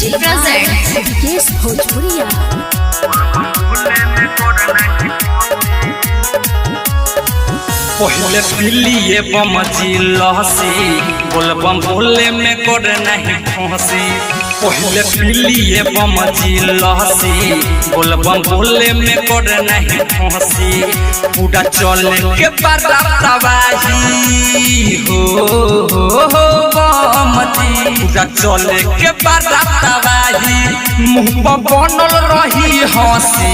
Music presents Vikesh Bhojpuria। पहले पिलिए बम जिलसी बोलबम बोले में कर नहीं फंसी। पहले पिलिए बम जिलसी बोलबम बोले में कर नहीं फंसी। पूरा चले के बाद तबाही हो बम जी। पूरा चले के बाद तबाही मुँह पर बनल रही हंसी।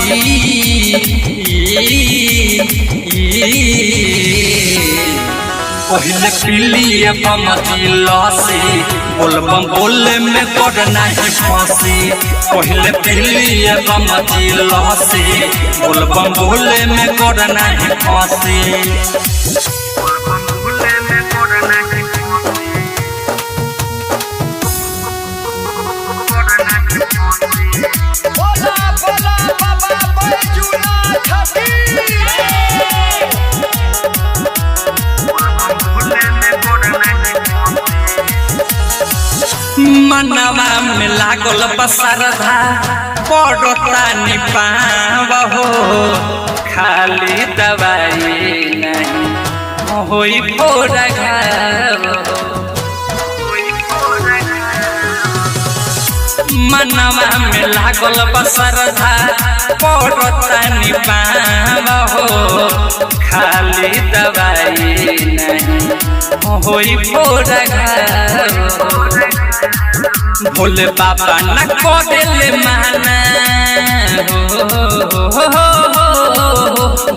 पहले पिलिए बम जिलसी बोलबम बोले में कर नहीं फंसी। पहले पिलिए बम जिलसी बोलबम बोले में कर नहीं फंसी। मनवा में लागल बसरधा पड़ता निपावो। खाली दवाई नहीं होई पूरा घाव। मनवा में लागल बसरधा पड़ता निपावो। खाली दवाई नहीं होई पूरा घाव। भोले बाबा न करे माना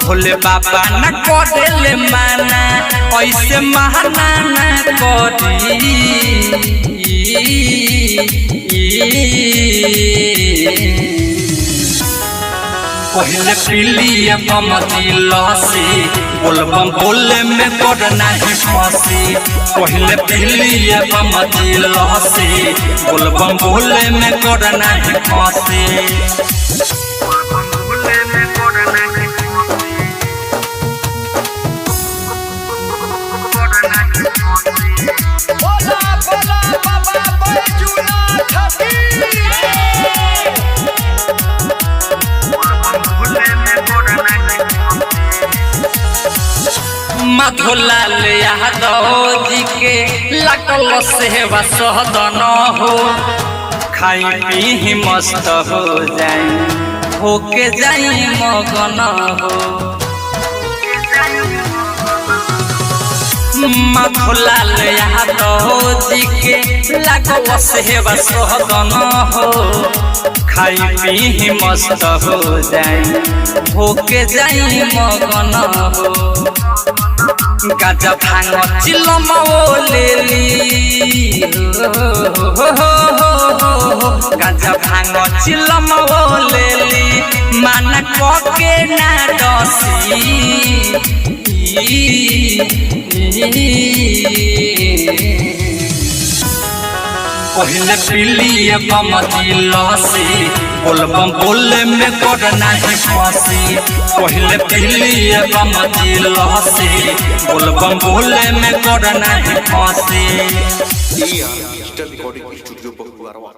भोले बाबा न करे माना ऐसे महाना न करी। पहले पिलिए बम जिलसी बोलबम बोले में कर नहीं फंसी। पहले पिलिए बम जिलसी बोलबम बोले में कर नहीं फंसी। मधुलाल यादव जी के लगल सेवा सहदन हो। खाई पी मस्त हो जाए होके जाई मगन हो। मधुलाल यादव जी के लगल सेवा सहदन हो। खाई पी मस्त हो जाए होके जाई मगन हो। गाजा भांग चिलम लेली गाजा भांग चिलम लेली माना कके ना दसी। पहले पिलिए बम जिलसी बोलबम बोले में कर नहीं फंसी। पहले पिलिए बम जिलसी बोलबम बोले में कर नहीं फंसी। Digital recording studio बखुआरवा।